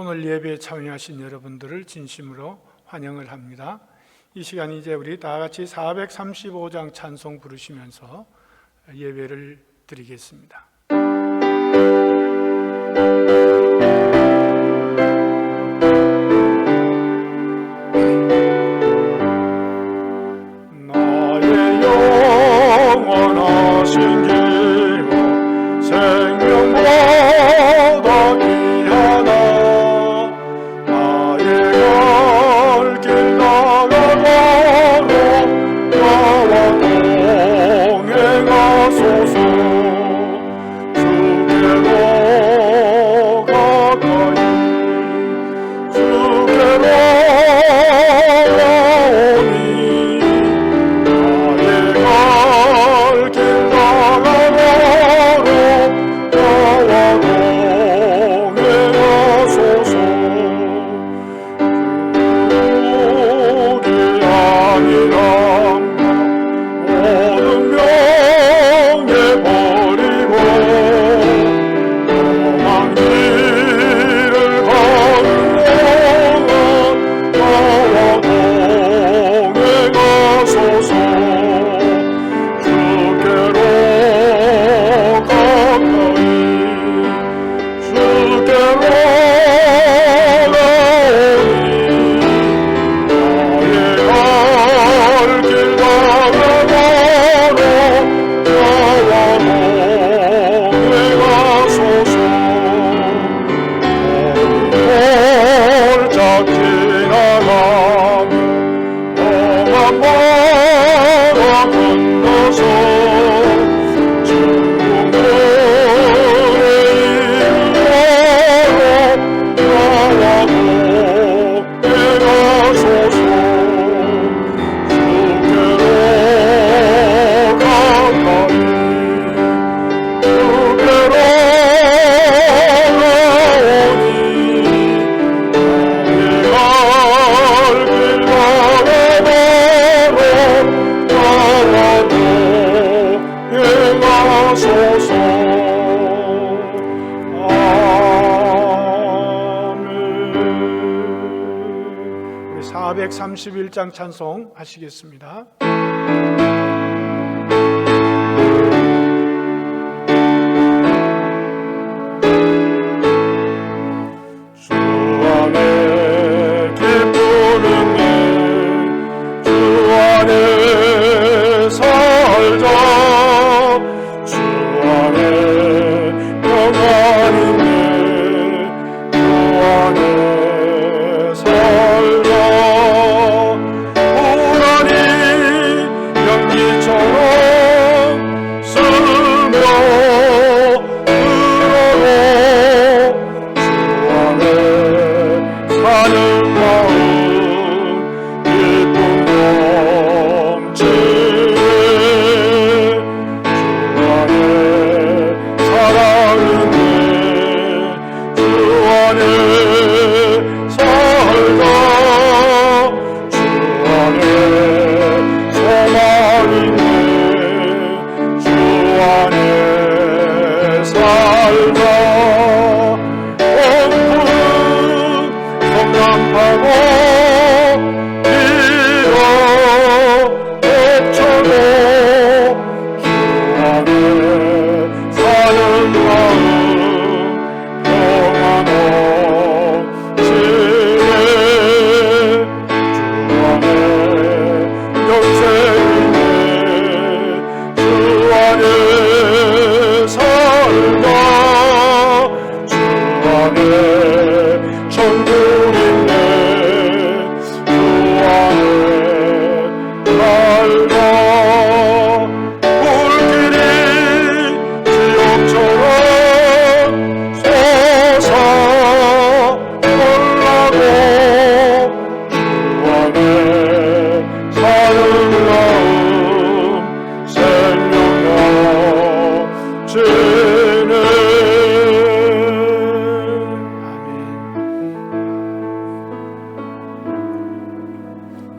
오늘 예배에 참여하신 여러분들을 진심으로 환영을 합니다. 이 시간 이제 우리 다 같이 435장 찬송 부르시면서 예배를 드리겠습니다. 나의 영원하신 기호 생명보다 귀하다. 나의 갈 길 나가도록 나와 동행하소서. 주께로 가까이 주께로 오니 나의 갈 길 나가도록 나와 동행하소서. 육이 아니라 모든 명예 버리고 험한 길을 가는 동안 나와 동행하소서. 주께로 가까이 주께로 가오니 나의 갈 길 나가도록 나와 동행하소서. 홀짝 지나가며 험한 바다 건너서 중국에 이르도록 나와 동행하소서. 주께로 가까이 주께로 가오니 나의 갈 길 나가도록 나와 동행하소서. 아멘. 우리 431장 찬송 하시겠습니다. 주 안에 기쁘는 내 주 안에 살자. 주 안에 평안이 내 주 안에 살자. 우란이 연기처럼 스며 흐르고 주 안에 사는 마음 기쁨 넘치네. 주 안에 사랑이 있네. 주 안에 살다. 주 안에 소망이 있네. 주 안에 살다. 온푸른 성남하고 비가 덮쳐도 주 안에 사는 마음 평안 넘치네. 주 안에 영생이네. 주 안에 살다. 주 안에 천국 있네. 주 안에 살다. 불길이 지옥처럼 솟아올라도 주 안에 사는 마음 생명 넘치네. 아멘.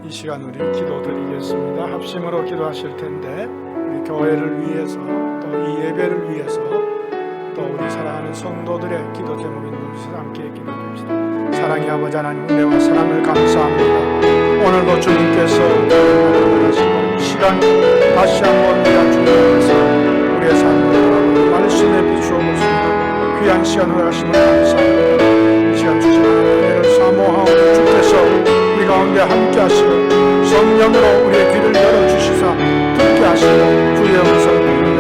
이 시간 우리 기도드리겠습니다. 합심으로 기도하실 텐데 우리 교회를 위해서 또 이 예배를 위해서 또 우리 사랑하는 성도들의 기도 제목인 것을 함께 기도드립시다. 사랑의 아버지 하나님, 은혜와 사랑을 감사합니다. 오늘도 주님께서 하시는 시간 다시 한번 귀한 주님 앞에서 우리의 삶을 돌아보는 말씀에 비추어 보시는 귀한 시간 허락하심을 감사합니다. 이 시간 주신 은혜를 사모하오 주께서 우리 가운데 함께 하시는 성령으로 우리의 귀를 열어주시사 듣게 하시고 주의 음성을 듣는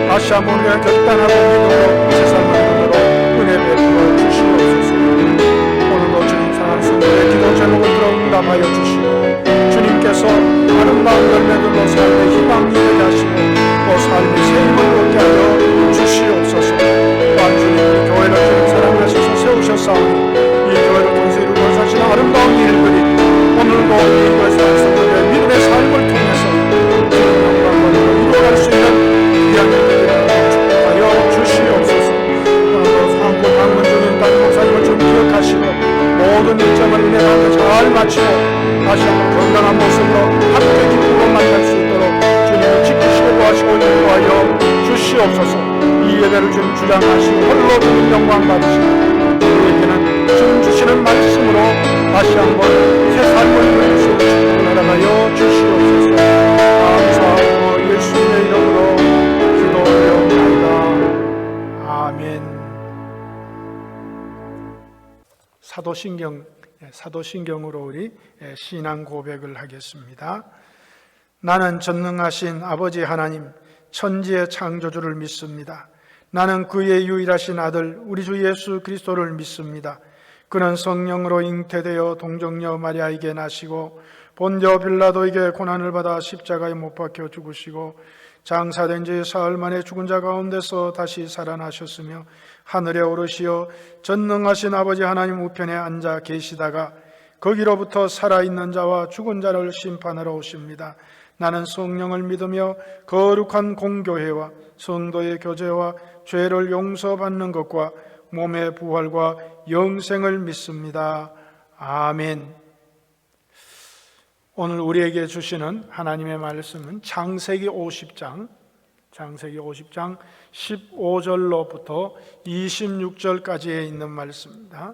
다시 한번 우리가 결단하고 믿음으로 세상을 믿음으로 은혜 베풀어 주시옵소서. 오늘도 주님 사랑하는 성도의 기도 제목을 들어 응답하여 주시고 주님께서 아름다운 열매들로 삶의 희망이 되게 하시고 또 삶의 새 힘을 얻게 하여 주시옵소서. 또한 주님 이 교회를 주님 사랑하셔서 세우셨사오니 이 교회를 통해서 이루어지는 아름다운 일들이 오늘도 이 교회 성도들의 믿음의 삶을 통해서 주님 영광을 이루어갈 수 있는 귀한 일들을 축복하여 주시옵소서. 오늘도 상고 방문 중인 담임 목사님을 좀 기억하시고 모든 일정을 은혜 가운데 잘 마치고 다시 한번 건강한 모습으로 함께 기쁨으로 만날 수 있도록 주님을 지키시고 도와시고 인도하여 주시옵소서. 이 예배를 주님 주장하시고 홀로 주님 영광 받으시고 우리에게는 주님 주시는 말씀으로 다시 한번 새 삶을 누리시고 축복을 허락하여 주시옵소서. 감사하고 예수님의 이름으로 기도드려옵나이다. 아멘. 사도신경으로 우리 신앙 고백을 하겠습니다. 나는 전능하신 아버지 하나님 천지의 창조주를 믿습니다. 나는 그의 유일하신 아들 우리 주 예수 그리스도를 믿습니다. 그는 성령으로 잉태되어 동정녀 마리아에게 나시고 본디오 빌라도에게 고난을 받아 십자가에 못 박혀 죽으시고 장사된 지 사흘 만에 죽은 자 가운데서 다시 살아나셨으며 하늘에 오르시어 전능하신 아버지 하나님 우편에 앉아 계시다가 거기로부터 살아있는 자와 죽은 자를 심판하러 오십니다. 나는 성령을 믿으며 거룩한 공교회와 성도의 교제와 죄를 용서받는 것과 몸의 부활과 영생을 믿습니다. 아멘. 오늘 우리에게 주시는 하나님의 말씀은 창세기 50장 15절로부터 26절까지에 있는 말씀입니다.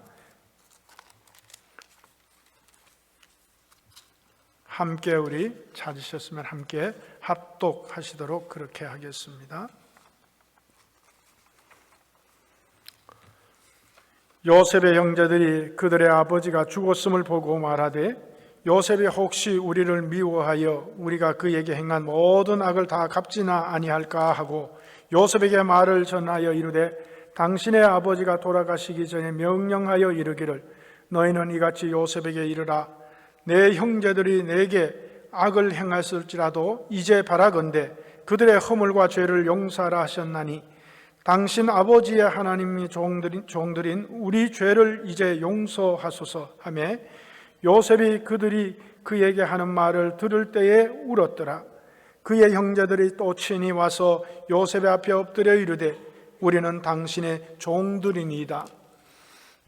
함께 우리 찾으셨으면 함께 합독하시도록 그렇게 하겠습니다. 요셉의 형제들이 그들의 아버지가 죽었음을 보고 말하되 요셉이 혹시 우리를 미워하여 우리가 그에게 행한 모든 악을 다 갚지나 아니할까 하고 요셉에게 말을 전하여 이르되 당신의 아버지가 돌아가시기 전에 명령하여 이르기를 너희는 이같이 요셉에게 이르라 내 형제들이 내게 악을 행하였을지라도 이제 바라건대 그들의 허물과 죄를 용서하라 하셨나니 당신 아버지의 하나님이 종들인 우리 죄를 이제 용서하소서 하며 요셉이 그들이 그에게 하는 말을 들을 때에 울었더라. 그의 형제들이 또 친히 와서 요셉의 앞에 엎드려 이르되 우리는 당신의 종들이니이다.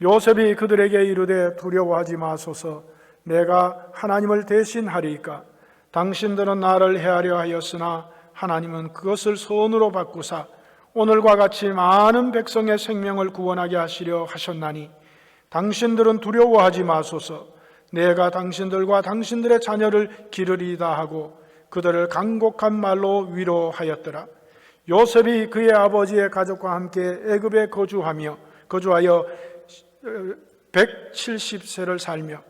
요셉이 그들에게 이르되 두려워하지 마소서. 내가 하나님을 대신하리이까. 당신들은 나를 해하려 하였으나 하나님은 그것을 선으로 바꾸사 오늘과 같이 많은 백성의 생명을 구원하게 하시려 하셨나니 당신들은 두려워하지 마소서. 내가 당신들과 당신들의 자녀를 기르리이다 하고 그들을 간곡한 말로 위로하였더라. 요셉이 그의 아버지의 가족과 함께 애굽에 거주하여 170세를 살며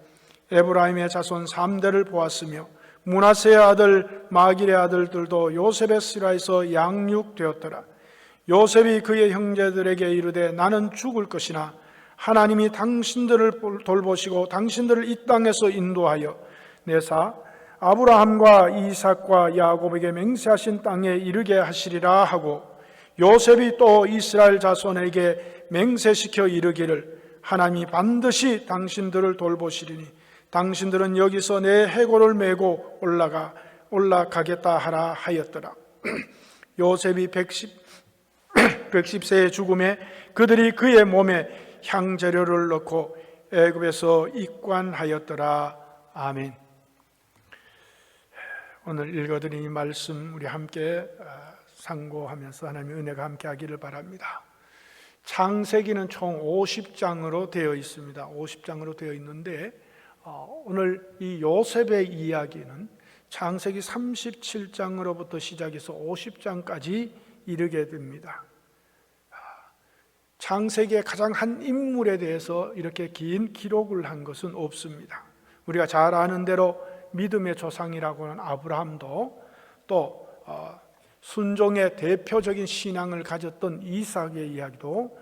에브라임의 자손 3대를 보았으며 므낫세의 아들 마길의 아들들도 요셉의 스라에서 양육되었더라. 요셉이 그의 형제들에게 이르되 나는 죽을 것이나 하나님이 당신들을 돌보시고 당신들을 이 땅에서 인도하여 내사 아브라함과 이삭과 야곱에게 맹세하신 땅에 이르게 하시리라 하고 요셉이 또 이스라엘 자손에게 맹세시켜 이르기를 하나님이 반드시 당신들을 돌보시리니 당신들은 여기서 내 해골을 메고 올라가겠다 하라 하였더라. 요셉이 110세의 죽음에 그들이 그의 몸에 향재료를 넣고 애굽에서 입관하였더라. 아멘. 오늘 읽어드린 이 말씀 우리 함께 상고하면서 하나님의 은혜가 함께 하기를 바랍니다. 창세기는 총 50장으로 되어 있습니다. 50장으로 되어 있는데 오늘 이 요셉의 이야기는 창세기 37장으로부터 시작해서 50장까지 이르게 됩니다. 창세기의 가장 한 인물에 대해서 이렇게 긴 기록을 한 것은 없습니다. 우리가 잘 아는 대로 믿음의 조상이라고 하는 아브라함도, 또 순종의 대표적인 신앙을 가졌던 이삭의 이야기도,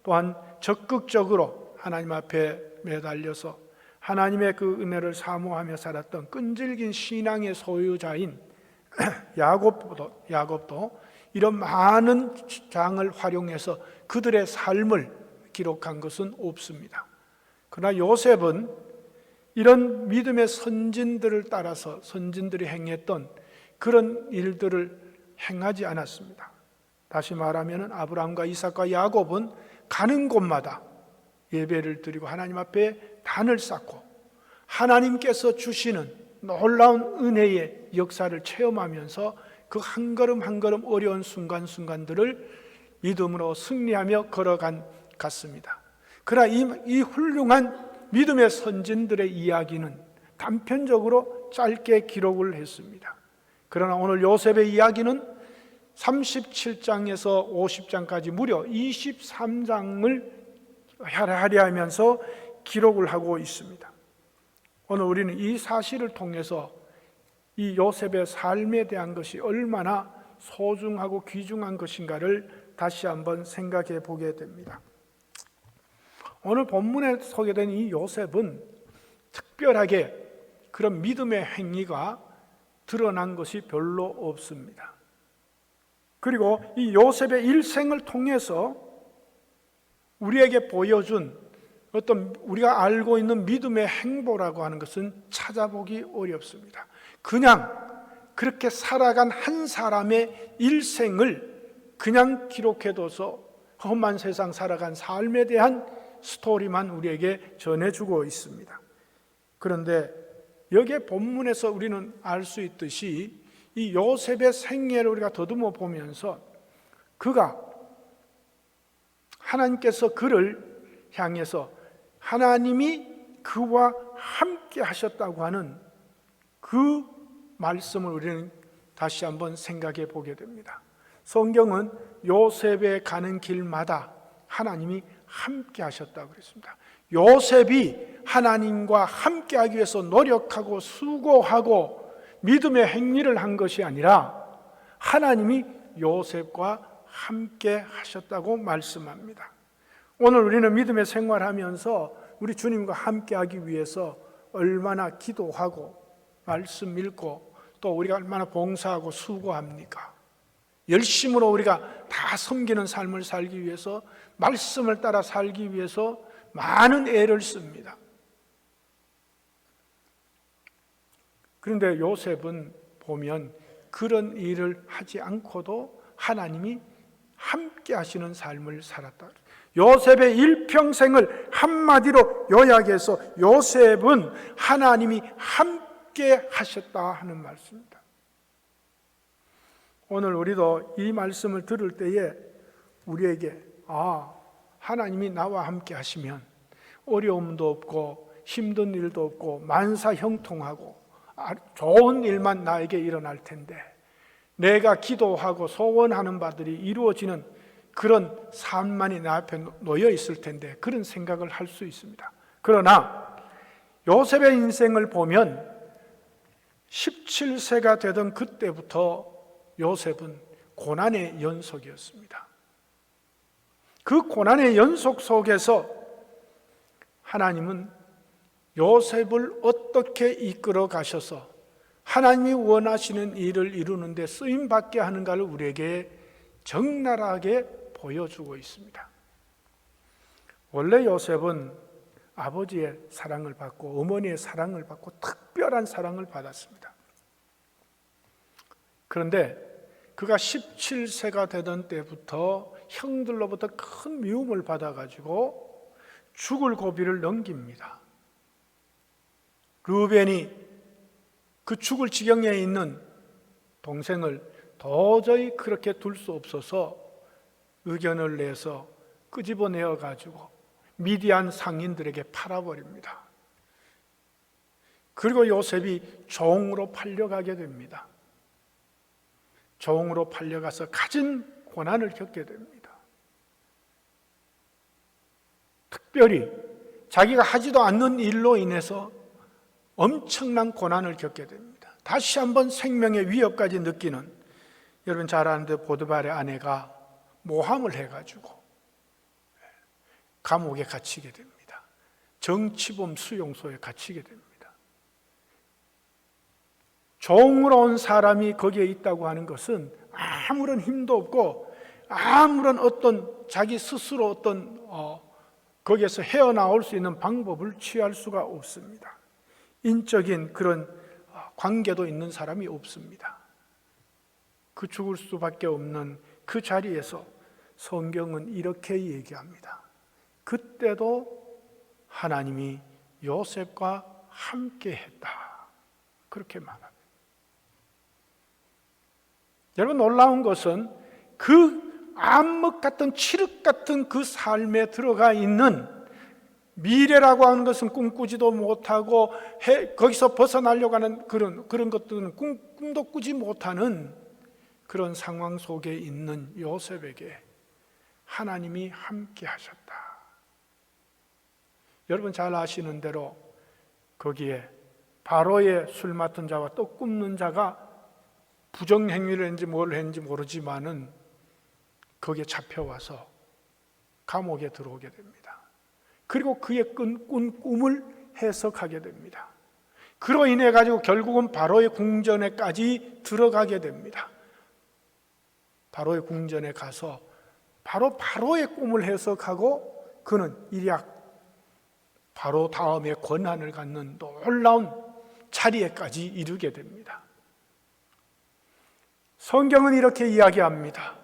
또한 적극적으로 하나님 앞에 매달려서 하나님의 그 은혜를 사모하며 살았던 끈질긴 신앙의 소유자인 야곱도 이런 많은 장을 활용해서 그들의 삶을 기록한 것은 없습니다. 그러나 요셉은 이런 믿음의 선진들을 따라서 선진들이 행했던 그런 일들을 행하지 않았습니다. 다시 말하면 아브라함과 이삭과 야곱은 가는 곳마다 예배를 드리고 하나님 앞에 단을 쌓고 하나님께서 주시는 놀라운 은혜의 역사를 체험하면서 그 한 걸음 한 걸음 어려운 순간순간들을 믿음으로 승리하며 걸어간 같습니다. 그러나 이 훌륭한 믿음의 선진들의 이야기는 단편적으로 짧게 기록을 했습니다. 그러나 오늘 요셉의 이야기는 37장에서 50장까지 무려 23장을 할애하면서 기록을 하고 있습니다. 오늘 우리는 이 사실을 통해서 이 요셉의 삶에 대한 것이 얼마나 소중하고 귀중한 것인가를 다시 한번 생각해 보게 됩니다. 오늘 본문에 소개된 이 요셉은 특별하게 그런 믿음의 행위가 드러난 것이 별로 없습니다. 그리고 이 요셉의 일생을 통해서 우리에게 보여준 어떤 우리가 알고 있는 믿음의 행보라고 하는 것은 찾아보기 어렵습니다. 그냥 그렇게 살아간 한 사람의 일생을 그냥 기록해둬서 험한 세상 살아간 삶에 대한 스토리만 우리에게 전해주고 있습니다. 그런데 여기에 본문에서 우리는 알 수 있듯이 이 요셉의 생애를 우리가 더듬어 보면서 그가 하나님께서 그를 향해서 하나님이 그와 함께 하셨다고 하는 그 말씀을 우리는 다시 한번 생각해 보게 됩니다. 성경은 요셉의 가는 길마다 하나님이 함께 하셨다고 그랬습니다. 요셉이 하나님과 함께 하기 위해서 노력하고 수고하고 믿음의 행위를 한 것이 아니라 하나님이 요셉과 함께 하셨다고 말씀합니다. 오늘 우리는 믿음의 생활하면서 우리 주님과 함께 하기 위해서 얼마나 기도하고 말씀 읽고 또 우리가 얼마나 봉사하고 수고합니까? 열심으로 우리가 다 섬기는 삶을 살기 위해서 말씀을 따라 살기 위해서 많은 애를 씁니다. 그런데 요셉은 보면 그런 일을 하지 않고도 하나님이 함께 하시는 삶을 살았다. 요셉의 일평생을 한마디로 요약해서 요셉은 하나님이 함께 하셨다 하는 말씀입니다. 오늘 우리도 이 말씀을 들을 때에 우리에게 하나님이 나와 함께 하시면 어려움도 없고 힘든 일도 없고 만사형통하고 좋은 일만 나에게 일어날 텐데 내가 기도하고 소원하는 바들이 이루어지는 그런 삶만이 내 앞에 놓여 있을 텐데 그런 생각을 할 수 있습니다. 그러나 요셉의 인생을 보면 17세가 되던 그때부터 요셉은 고난의 연속이었습니다. 그 고난의 연속 속에서 하나님은 요셉을 어떻게 이끌어 가셔서 하나님이 원하시는 일을 이루는 데 쓰임받게 하는가를 우리에게 적나라하게 보여주고 있습니다. 원래 요셉은 아버지의 사랑을 받고 어머니의 사랑을 받고 특별한 사랑을 받았습니다. 그런데 그가 17세가 되던 때부터 형들로부터 큰 미움을 받아가지고 죽을 고비를 넘깁니다. 르우벤이 그 죽을 지경에 있는 동생을 도저히 그렇게 둘 수 없어서 의견을 내서 끄집어내어 가지고 미디안 상인들에게 팔아버립니다. 그리고 요셉이 종으로 팔려가게 됩니다. 종으로 팔려가서 갖은 고난을 겪게 됩니다. 특별히 자기가 하지도 않는 일로 인해서 엄청난 고난을 겪게 됩니다. 다시 한번 생명의 위협까지 느끼는, 여러분 잘 아는데 보드발의 아내가 모함을 해가지고 감옥에 갇히게 됩니다. 정치범 수용소에 갇히게 됩니다. 종으로 온 사람이 거기에 있다고 하는 것은 아무런 힘도 없고 아무런 어떤 자기 스스로 어떤 거기에서 헤어나올 수 있는 방법을 취할 수가 없습니다. 인적인 그런 관계도 있는 사람이 없습니다. 그 죽을 수밖에 없는 그 자리에서 성경은 이렇게 얘기합니다. 그때도 하나님이 요셉과 함께 했다. 그렇게 말합니다. 여러분, 놀라운 것은 그 암흑 같은 칠흑 같은 그 삶에 들어가 있는, 미래라고 하는 것은 꿈꾸지도 못하고 거기서 벗어나려고 하는 그런 것들은 꿈도 꾸지 못하는 그런 상황 속에 있는 요셉에게 하나님이 함께 하셨다. 여러분 잘 아시는 대로 거기에 바로의 술 맡은 자와 떡 굽는 자가 부정행위를 했는지 뭘 했는지 모르지만은 거기에 잡혀와서 감옥에 들어오게 됩니다. 그리고 그의 꾼 꿈을 해석하게 됩니다. 그로 인해 가지고 결국은 바로의 궁전에까지 들어가게 됩니다. 바로의 궁전에 가서 바로의 꿈을 해석하고 그는 일약 바로 다음에 권한을 갖는 놀라운 자리에까지 이르게 됩니다. 성경은 이렇게 이야기합니다.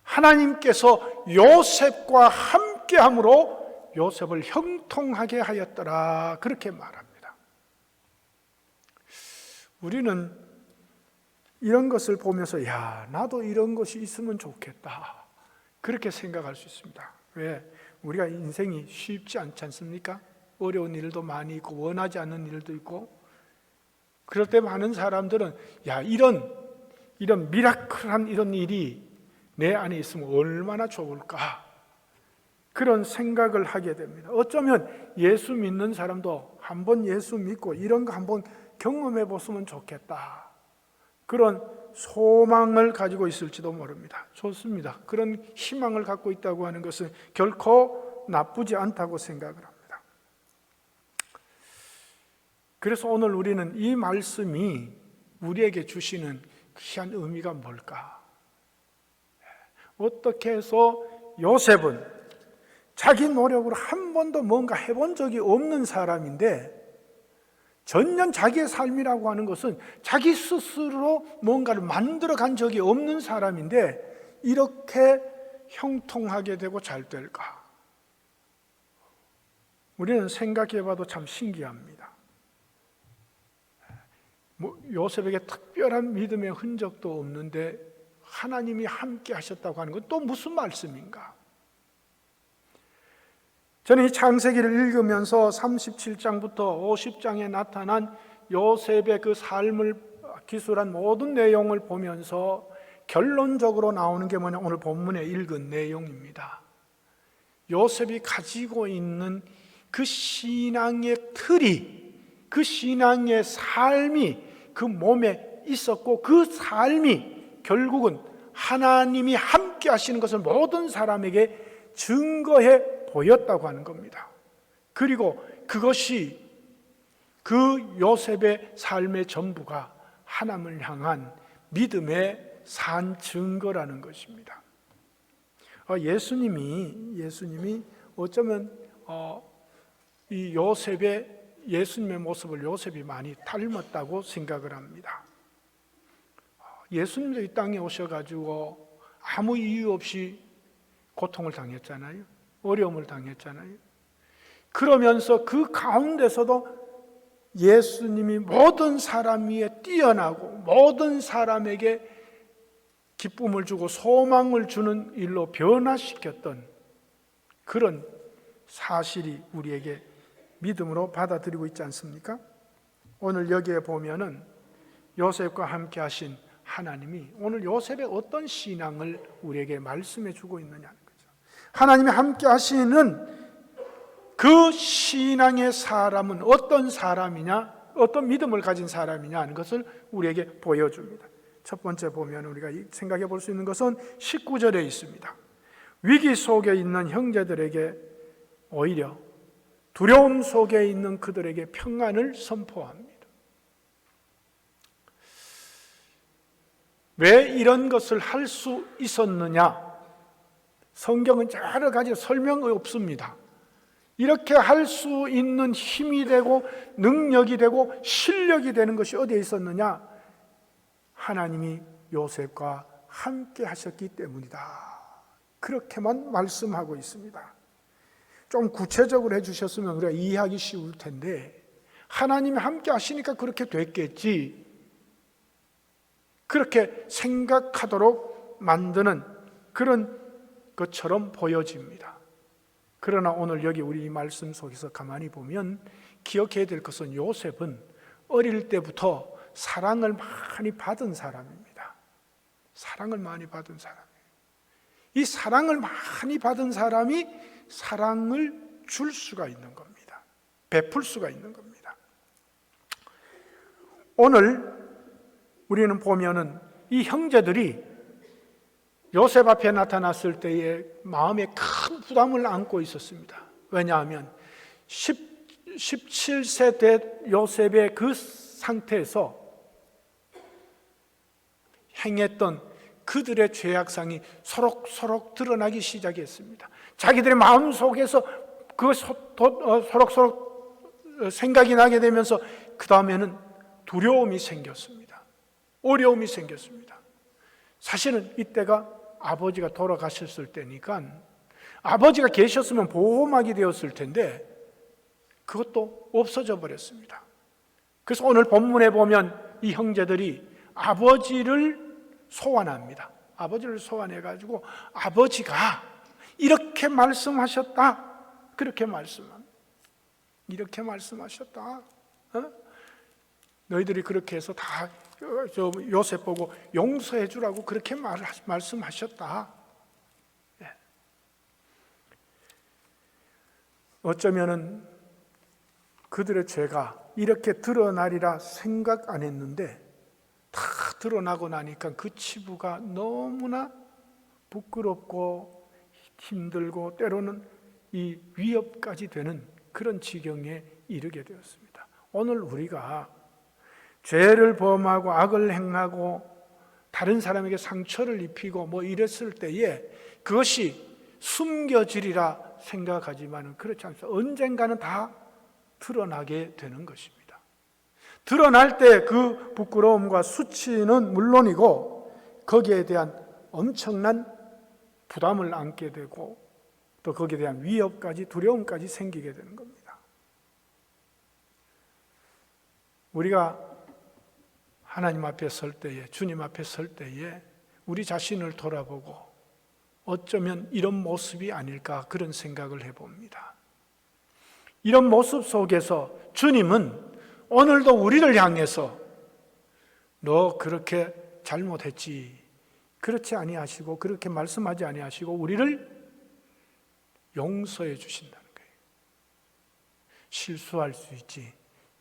하나님께서 요셉과 함께함으로 요셉을 형통하게 하였더라. 그렇게 말합니다. 우리는 이런 것을 보면서 나도 이런 것이 있으면 좋겠다. 그렇게 생각할 수 있습니다. 왜? 우리가 인생이 쉽지 않지 않습니까? 어려운 일도 많이 있고 원하지 않는 일도 있고, 그럴 때 많은 사람들은 이런 미라클한 이런 일이 내 안에 있으면 얼마나 좋을까, 그런 생각을 하게 됩니다. 어쩌면 예수 믿는 사람도 한번 예수 믿고 이런 거 한번 경험해 보시면 좋겠다, 그런 소망을 가지고 있을지도 모릅니다. 좋습니다. 그런 희망을 갖고 있다고 하는 것은 결코 나쁘지 않다고 생각을 합니다. 그래서 오늘 우리는 이 말씀이 우리에게 주시는 귀한 의미가 뭘까? 어떻게 해서 요셉은 자기 노력으로 한 번도 뭔가 해본 적이 없는 사람인데, 전년 자기의 삶이라고 하는 것은 자기 스스로 뭔가를 만들어 간 적이 없는 사람인데 이렇게 형통하게 되고 잘 될까? 우리는 생각해 봐도 참 신기합니다. 요셉에게 특별한 믿음의 흔적도 없는데 하나님이 함께 하셨다고 하는 건 또 무슨 말씀인가? 저는 이 창세기를 읽으면서 37장부터 50장에 나타난 요셉의 그 삶을 기술한 모든 내용을 보면서 결론적으로 나오는 게 뭐냐, 오늘 본문에 읽은 내용입니다. 요셉이 가지고 있는 그 신앙의 틀이, 그 신앙의 삶이 그 몸에 있었고, 그 삶이 결국은 하나님이 함께 하시는 것을 모든 사람에게 증거해 보였다고 하는 겁니다. 그리고 그것이 그 요셉의 삶의 전부가 하나님을 향한 믿음의 산 증거라는 것입니다. 예수님이 어쩌면 이 예수님의 모습을 요셉이 많이 닮았다고 생각을 합니다. 예수님도 이 땅에 오셔가지고 아무 이유 없이 고통을 당했잖아요. 어려움을 당했잖아요. 그러면서 그 가운데서도 예수님이 모든 사람 위에 뛰어나고 모든 사람에게 기쁨을 주고 소망을 주는 일로 변화시켰던 그런 사실이 우리에게 믿음으로 받아들이고 있지 않습니까? 오늘 여기에 보면은 요셉과 함께 하신 하나님이 오늘 요셉의 어떤 신앙을 우리에게 말씀해 주고 있느냐는 거죠. 하나님이 함께 하시는 그 신앙의 사람은 어떤 사람이냐, 어떤 믿음을 가진 사람이냐 하는 것을 우리에게 보여줍니다. 첫 번째 보면 우리가 생각해 볼 수 있는 것은 19절에 있습니다. 위기 속에 있는 형제들에게 오히려 두려움 속에 있는 그들에게 평안을 선포합니다. 왜 이런 것을 할 수 있었느냐? 성경은 여러 가지 설명이 없습니다. 이렇게 할 수 있는 힘이 되고 능력이 되고 실력이 되는 것이 어디에 있었느냐? 하나님이 요셉과 함께 하셨기 때문이다. 그렇게만 말씀하고 있습니다. 좀 구체적으로 해주셨으면 우리가 이해하기 쉬울 텐데, 하나님이 함께 하시니까 그렇게 됐겠지, 그렇게 생각하도록 만드는 그런 것처럼 보여집니다. 그러나 오늘 여기 우리 이 말씀 속에서 가만히 보면 기억해야 될 것은 요셉은 어릴 때부터 사랑을 많이 받은 사람입니다. 사랑을 많이 받은 사람이에요. 이 사랑을 많이 받은 사람이 사랑을 줄 수가 있는 겁니다. 베풀 수가 있는 겁니다. 오늘 우리는 보면은 이 형제들이 요셉 앞에 나타났을 때에 마음에 큰 부담을 안고 있었습니다. 왜냐하면 17세 된 요셉의 그 상태에서 행했던 그들의 죄악상이 소록소록 드러나기 시작했습니다. 자기들의 마음속에서 그 소록소록 생각이 나게 되면서 그 다음에는 두려움이 생겼습니다. 어려움이 생겼습니다. 사실은 이때가 아버지가 돌아가셨을 때니까 아버지가 계셨으면 보호막이 되었을 텐데 그것도 없어져 버렸습니다. 그래서 오늘 본문에 보면 이 형제들이 아버지를 소환합니다. 아버지를 소환해가지고 아버지가 이렇게 말씀하셨다, 그렇게 말씀합니다. 이렇게 말씀하셨다. 너희들이 그렇게 해서 다 요셉 보고 용서해 주라고 그렇게 말씀하셨다. 어쩌면은 그들의 죄가 이렇게 드러나리라 생각 안 했는데 다 드러나고 나니까 그 치부가 너무나 부끄럽고 힘들고 때로는 이 위협까지 되는 그런 지경에 이르게 되었습니다. 오늘 우리가 죄를 범하고 악을 행하고 다른 사람에게 상처를 입히고 뭐 이랬을 때에 그것이 숨겨지리라 생각하지만 그렇지 않습니다. 언젠가는 다 드러나게 되는 것입니다. 드러날 때 그 부끄러움과 수치는 물론이고 거기에 대한 엄청난 부담을 안게 되고 또 거기에 대한 위협까지 두려움까지 생기게 되는 겁니다. 우리가 하나님 앞에 설 때에, 주님 앞에 설 때에 우리 자신을 돌아보고 어쩌면 이런 모습이 아닐까 그런 생각을 해봅니다. 이런 모습 속에서 주님은 오늘도 우리를 향해서 너 그렇게 잘못했지, 그렇지 아니하시고 그렇게 말씀하지 아니하시고 우리를 용서해 주신다는 거예요. 실수할 수 있지,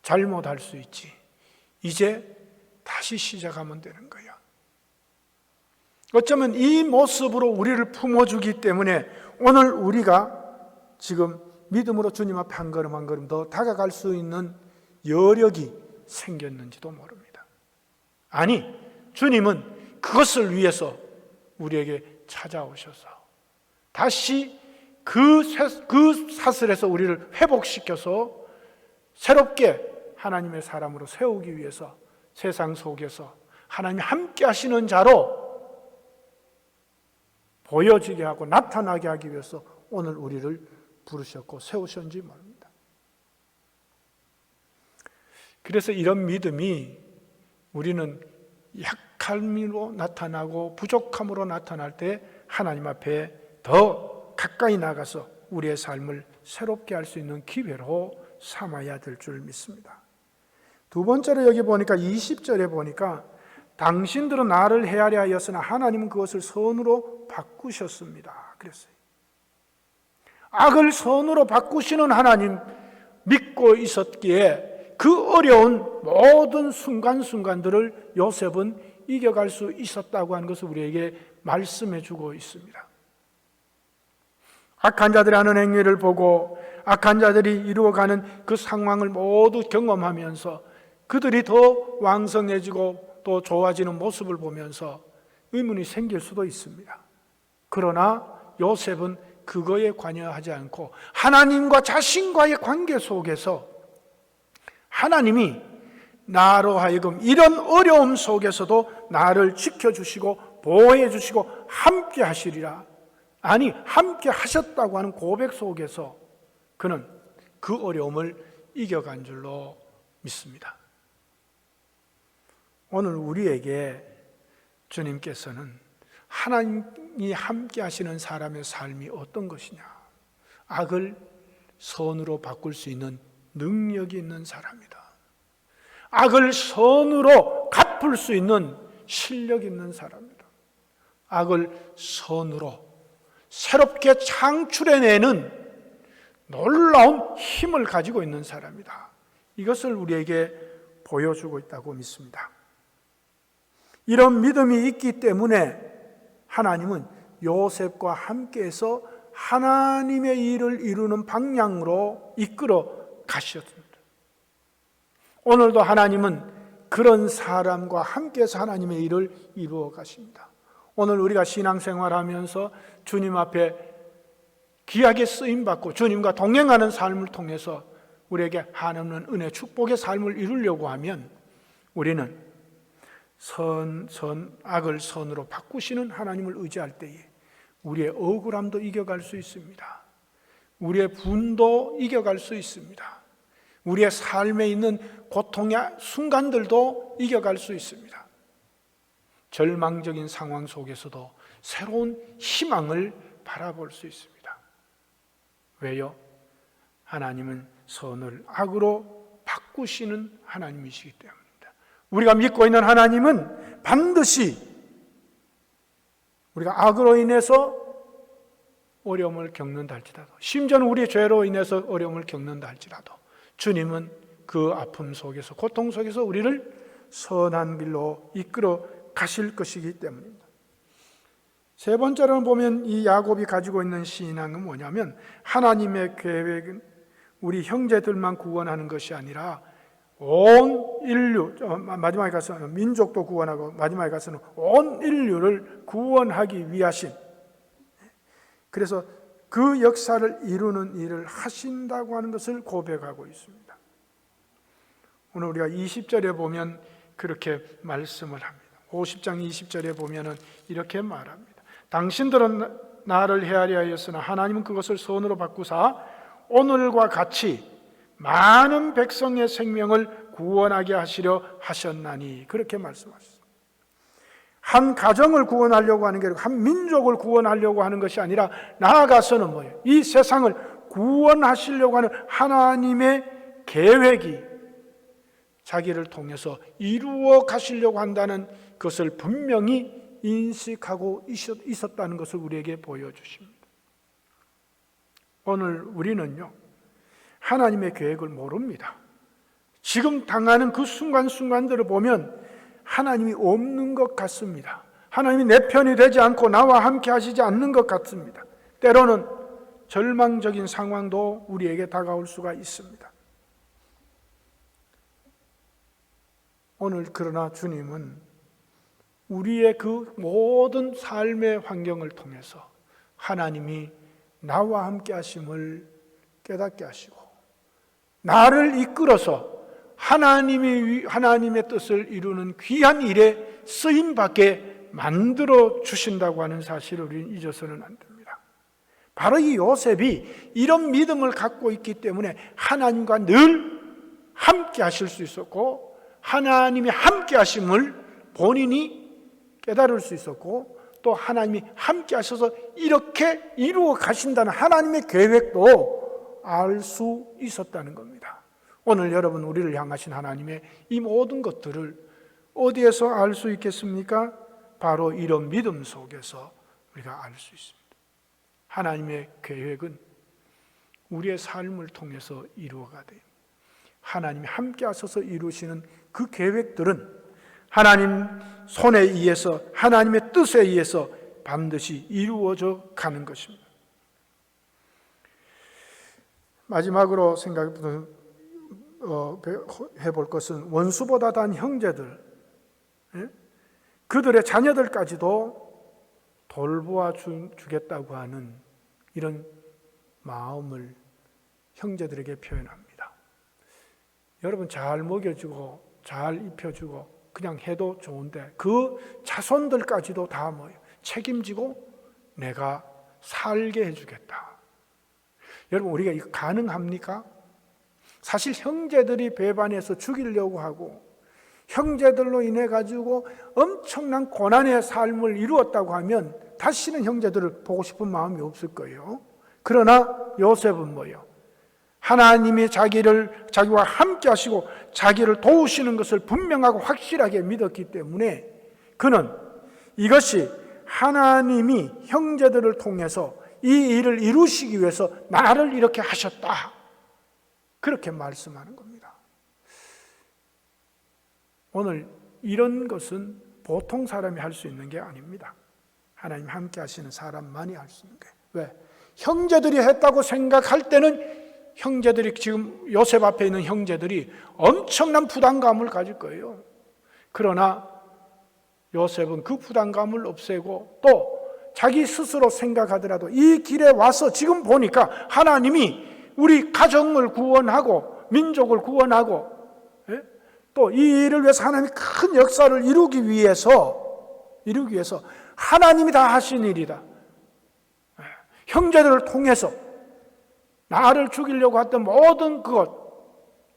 잘못할 수 있지, 이제 다시 시작하면 되는 거야. 어쩌면 이 모습으로 우리를 품어주기 때문에 오늘 우리가 지금 믿음으로 주님 앞에 한 걸음 한 걸음 더 다가갈 수 있는 여력이 생겼는지도 모릅니다. 아니, 주님은 그것을 위해서 우리에게 찾아오셔서 다시 그 사슬에서 우리를 회복시켜서 새롭게 하나님의 사람으로 세우기 위해서 세상 속에서 하나님이 함께 하시는 자로 보여지게 하고 나타나게 하기 위해서 오늘 우리를 부르셨고 세우셨는지 모릅니다. 그래서 이런 믿음이 우리는 약함으로 나타나고 부족함으로 나타날 때 하나님 앞에 더 가까이 나가서 우리의 삶을 새롭게 할 수 있는 기회로 삼아야 될 줄 믿습니다. 두 번째로 여기 보니까 20절에 보니까 당신들은 나를 헤아려 하였으나 하나님은 그것을 선으로 바꾸셨습니다. 그랬어요. 악을 선으로 바꾸시는 하나님 믿고 있었기에 그 어려운 모든 순간순간들을 요셉은 이겨갈 수 있었다고 하는 것을 우리에게 말씀해 주고 있습니다. 악한 자들이 하는 행위를 보고 악한 자들이 이루어가는 그 상황을 모두 경험하면서 그들이 더 왕성해지고 또 좋아지는 모습을 보면서 의문이 생길 수도 있습니다. 그러나 요셉은 그거에 관여하지 않고 하나님과 자신과의 관계 속에서 하나님이 나로 하여금 이런 어려움 속에서도 나를 지켜주시고 보호해 주시고 함께 하시리라, 아니 함께 하셨다고 하는 고백 속에서 그는 그 어려움을 이겨간 줄로 믿습니다. 오늘 우리에게 주님께서는 하나님이 함께 하시는 사람의 삶이 어떤 것이냐, 악을 선으로 바꿀 수 있는 능력이 있는 사람이다. 악을 선으로 갚을 수 있는 실력 있는 사람이다. 악을 선으로 새롭게 창출해내는 놀라운 힘을 가지고 있는 사람이다. 이것을 우리에게 보여주고 있다고 믿습니다. 이런 믿음이 있기 때문에 하나님은 요셉과 함께해서 하나님의 일을 이루는 방향으로 이끌어 가셨습니다. 오늘도 하나님은 그런 사람과 함께해서 하나님의 일을 이루어 가십니다. 오늘 우리가 신앙생활하면서 주님 앞에 귀하게 쓰임받고 주님과 동행하는 삶을 통해서 우리에게 한없는 은혜, 축복의 삶을 이루려고 하면 우리는 악을 선으로 바꾸시는 하나님을 의지할 때에 우리의 억울함도 이겨갈 수 있습니다. 우리의 분도 이겨갈 수 있습니다. 우리의 삶에 있는 고통의 순간들도 이겨갈 수 있습니다. 절망적인 상황 속에서도 새로운 희망을 바라볼 수 있습니다. 왜요? 하나님은 선을 악으로 바꾸시는 하나님이시기 때문입니다. 우리가 믿고 있는 하나님은 반드시 우리가 악으로 인해서 어려움을 겪는다 할지라도, 심지어는 우리의 죄로 인해서 어려움을 겪는다 할지라도 주님은 그 아픔 속에서, 고통 속에서 우리를 선한 길로 이끌어 가실 것이기 때문입니다. 세 번째로는 보면 이 야곱이 가지고 있는 신앙은 뭐냐면 하나님의 계획은 우리 형제들만 구원하는 것이 아니라 온 인류, 마지막에 가서는 민족도 구원하고 마지막에 가서는 온 인류를 구원하기 위하신, 그래서 그 역사를 이루는 일을 하신다고 하는 것을 고백하고 있습니다. 오늘 우리가 20절에 보면 그렇게 말씀을 합니다. 50장 20절에 보면 이렇게 말합니다. 당신들은 나를 헤아려 하였으나 하나님은 그것을 선으로 바꾸사 오늘과 같이 많은 백성의 생명을 구원하게 하시려 하셨나니, 그렇게 말씀하셨습니다. 한 가정을 구원하려고 하는 게 아니고 한 민족을 구원하려고 하는 것이 아니라 나아가서는 뭐예요? 이 세상을 구원하시려고 하는 하나님의 계획이 자기를 통해서 이루어 가시려고 한다는 것을 분명히 인식하고 있었다는 것을 우리에게 보여주십니다. 오늘 우리는요, 하나님의 계획을 모릅니다. 지금 당하는 그 순간순간들을 보면 하나님이 없는 것 같습니다. 하나님이 내 편이 되지 않고 나와 함께 하시지 않는 것 같습니다. 때로는 절망적인 상황도 우리에게 다가올 수가 있습니다. 오늘 그러나 주님은 우리의 그 모든 삶의 환경을 통해서 하나님이 나와 함께 하심을 깨닫게 하시고 나를 이끌어서 하나님의 뜻을 이루는 귀한 일에 쓰임받게 만들어 주신다고 하는 사실을 우리는 잊어서는 안 됩니다. 바로 이 요셉이 이런 믿음을 갖고 있기 때문에 하나님과 늘 함께 하실 수 있었고 하나님의 함께 하심을 본인이 깨달을 수 있었고 또 하나님이 함께 하셔서 이렇게 이루어 가신다는 하나님의 계획도 알 수 있었다는 겁니다. 오늘 여러분, 우리를 향하신 하나님의 이 모든 것들을 어디에서 알 수 있겠습니까? 바로 이런 믿음 속에서 우리가 알 수 있습니다. 하나님의 계획은 우리의 삶을 통해서 이루어가 돼요. 하나님이 함께 하셔서 이루시는 그 계획들은 하나님 손에 의해서, 하나님의 뜻에 의해서 반드시 이루어져 가는 것입니다. 마지막으로 해볼 것은 원수보다 단 형제들, 그들의 자녀들까지도 돌보아 주겠다고 하는 이런 마음을 형제들에게 표현합니다. 여러분, 잘 먹여주고 잘 입혀주고 그냥 해도 좋은데 그 자손들까지도 다 책임지고 내가 살게 해주겠다. 여러분, 우리가 이거 가능합니까? 사실 형제들이 배반해서 죽이려고 하고 형제들로 인해 가지고 엄청난 고난의 삶을 이루었다고 하면 다시는 형제들을 보고 싶은 마음이 없을 거예요. 그러나 요셉은 뭐예요? 하나님이 자기와 함께 하시고 자기를 도우시는 것을 분명하고 확실하게 믿었기 때문에 그는 이것이 하나님이 형제들을 통해서 이 일을 이루시기 위해서 나를 이렇게 하셨다, 그렇게 말씀하는 겁니다. 오늘 이런 것은 보통 사람이 할 수 있는 게 아닙니다. 하나님 함께 하시는 사람만이 할 수 있는 거예요. 왜? 형제들이 했다고 생각할 때는 형제들이, 지금 요셉 앞에 있는 형제들이 엄청난 부담감을 가질 거예요. 그러나 요셉은 그 부담감을 없애고 또 자기 스스로 생각하더라도 이 길에 와서 지금 보니까 하나님이 우리 가정을 구원하고 민족을 구원하고 또 이 일을 위해서 하나님이 큰 역사를 이루기 위해서 하나님이 다 하신 일이다. 형제들을 통해서 나를 죽이려고 했던 모든 그것,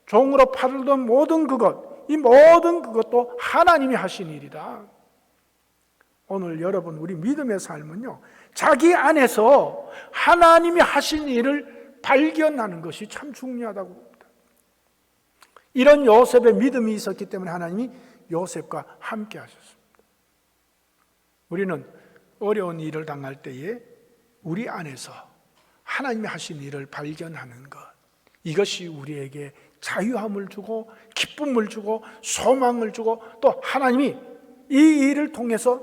종으로 팔던 모든 그것, 이 모든 그것도 하나님이 하신 일이다. 오늘 여러분, 우리 믿음의 삶은요, 자기 안에서 하나님이 하신 일을 발견하는 것이 참 중요하다고 봅니다. 이런 요셉의 믿음이 있었기 때문에 하나님이 요셉과 함께 하셨습니다. 우리는 어려운 일을 당할 때에 우리 안에서 하나님이 하신 일을 발견하는 것, 이것이 우리에게 자유함을 주고 기쁨을 주고 소망을 주고 또 하나님이 이 일을 통해서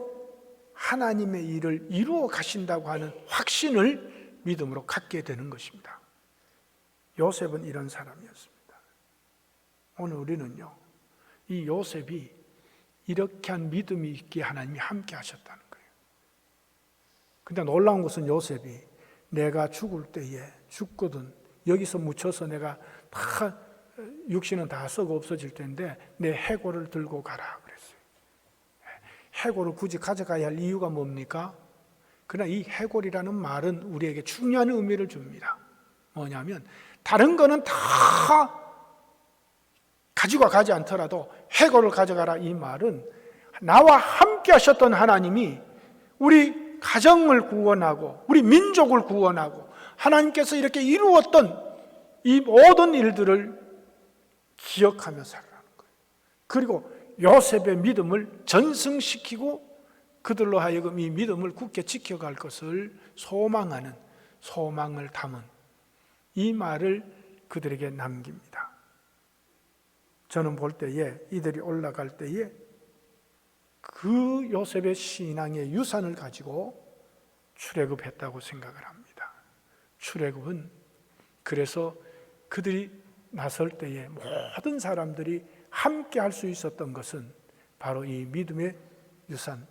하나님의 일을 이루어 가신다고 하는 확신을 믿음으로 갖게 되는 것입니다. 요셉은 이런 사람이었습니다. 오늘 우리는요, 이 요셉이 이렇게 한 믿음이 있기에 하나님이 함께 하셨다는 거예요. 근데 놀라운 것은 요셉이 내가 죽을 때에 죽거든, 여기서 묻혀서 내가 다 육신은 다 썩어 없어질 텐데 내 해골을 들고 가라 그랬어요. 해골을 굳이 가져가야 할 이유가 뭡니까? 그러나 이 해골이라는 말은 우리에게 중요한 의미를 줍니다. 뭐냐면 다른 거는 다 가지고 가지 않더라도 해골을 가져가라, 이 말은 나와 함께 하셨던 하나님이 우리 가정을 구원하고 우리 민족을 구원하고 하나님께서 이렇게 이루었던 이 모든 일들을 기억하며 살아가는 거예요. 그리고 요셉의 믿음을 전승시키고 그들로 하여금 이 믿음을 굳게 지켜갈 것을 소망하는, 소망을 담은 이 말을 그들에게 남깁니다. 저는 볼 때에 이들이 올라갈 때에 그 요셉의 신앙의 유산을 가지고 출애굽했다고 생각을 합니다. 출애굽은 그래서 그들이 나설 때에 모든 사람들이 함께 할 수 있었던 것은 바로 이 믿음의 유산,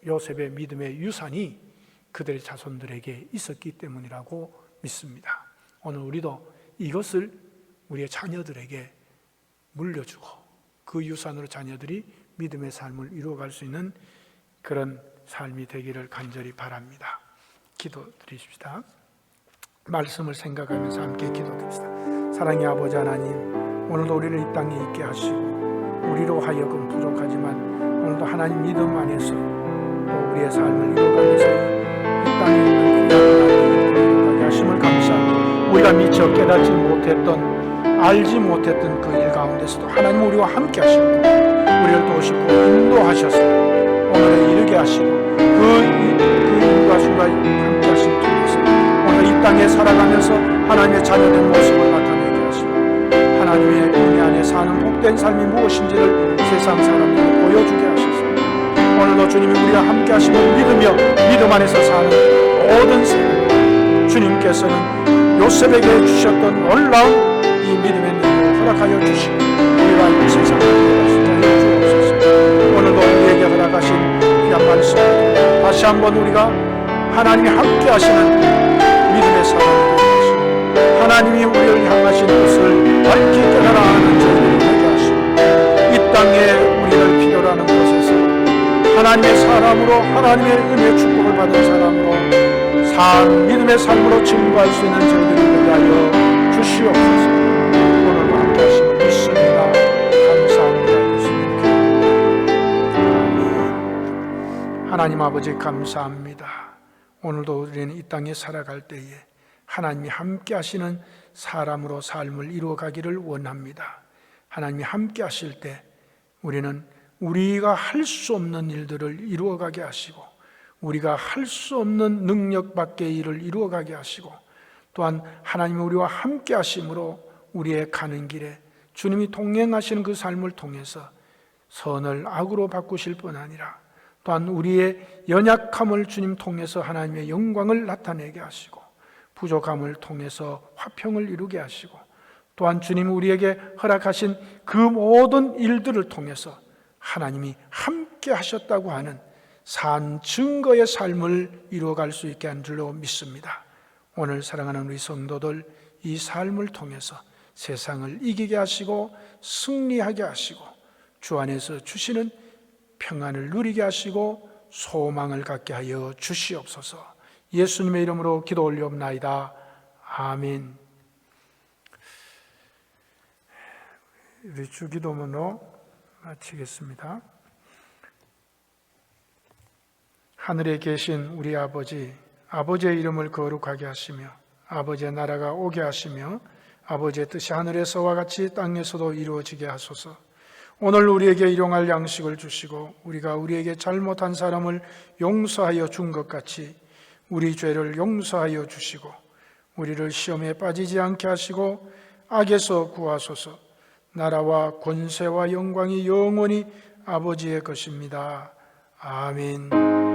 요셉의 믿음의 유산이 그들의 자손들에게 있었기 때문이라고 믿습니다. 오늘 우리도 이것을 우리의 자녀들에게 물려주고 그 유산으로 자녀들이 믿음의 삶을 이루어갈 수 있는 그런 삶이 되기를 간절히 바랍니다. 기도드리십시다. 말씀을 생각하면서 함께 기도드립시다. 사랑의 아버지 하나님, 오늘도 우리를 이 땅에 있게 하시고 우리로 하여금 부족하지만 오늘도 하나님 믿음 안에서 또 우리의 삶을 이루어가면서 이 땅에 있는 귀한 하나님을 이루어가게 하심을 감사합니다. 우리가 미처 깨닫지 못했던, 알지 못했던 그 일 가운데서도 하나님 우리와 함께 하시고 우리를 도우시고 인도하셔서 오늘에 이르게 하시고 그 일과 수가 함께 하심을 통해서 오늘 이 땅에 살아가면서 하나님의 자녀된 모습을 나타내게 하시고 하나님의 은혜 안에 사는 복된 삶이 무엇인지를 세상 사람들에게 보여주게 하셔서 오늘도 주님이 우리와 함께 하심을 믿으며 믿음 안에서 사는 모든 세상, 주님께서는 요셉에게 주셨던 놀라운 이 믿음의 능력을 허락하여 주시고 우리와 이 세상을 이끌어가시게 주옵소서. 오늘도 우리에게 허락하신 귀한 말씀 다시 한번 우리가 하나님이 함께 하시는 믿음의 사람이 되게 하시고 하나님이 우리를 향하신 것을 밝히 깨달아 하는 저희들이 되게 하시고 이 땅에 우리를 필요로 하는 곳에서 하나님의 사람으로 하나님의 은혜의 축복을 받은 사람으로 산 믿음의 삶으로 증거할 수 있는 저희들이 되게 하여 주시옵소서. 오늘도 함께 하심을 믿습니다. 감사합니다. 예수님께 아멘. 하나님 아버지 감사합니다. 오늘도 우리는 이 땅에 살아갈 때에 하나님이 함께 하시는 사람으로 삶을 이루어가기를 원합니다. 하나님이 함께 하실 때 우리는 우리가 할 수 없는 일들을 이루어가게 하시고 우리가 할 수 없는 능력 밖의 일을 이루어가게 하시고 또한 하나님이 우리와 함께 하심으로 우리의 가는 길에 주님이 동행하시는 그 삶을 통해서 선을 악으로 바꾸실 뿐 아니라 또한 우리의 연약함을 주님 통해서 하나님의 영광을 나타내게 하시고 부족함을 통해서 화평을 이루게 하시고 또한 주님 우리에게 허락하신 그 모든 일들을 통해서 하나님이 함께 하셨다고 하는 산 증거의 삶을 이루어갈 수 있게 한 줄로 믿습니다. 오늘 사랑하는 우리 성도들 이 삶을 통해서 세상을 이기게 하시고 승리하게 하시고 주 안에서 주시는 평안을 누리게 하시고 소망을 갖게 하여 주시옵소서. 예수님의 이름으로 기도 올리옵나이다. 아멘. 우리 주기도문으로 마치겠습니다. 하늘에 계신 우리 아버지, 아버지의 이름을 거룩하게 하시며 아버지의 나라가 오게 하시며 아버지의 뜻이 하늘에서와 같이 땅에서도 이루어지게 하소서. 오늘 우리에게 일용할 양식을 주시고 우리가 우리에게 잘못한 사람을 용서하여 준 것 같이 우리 죄를 용서하여 주시고 우리를 시험에 빠지지 않게 하시고 악에서 구하소서. 나라와 권세와 영광이 영원히 아버지의 것입니다. 아멘.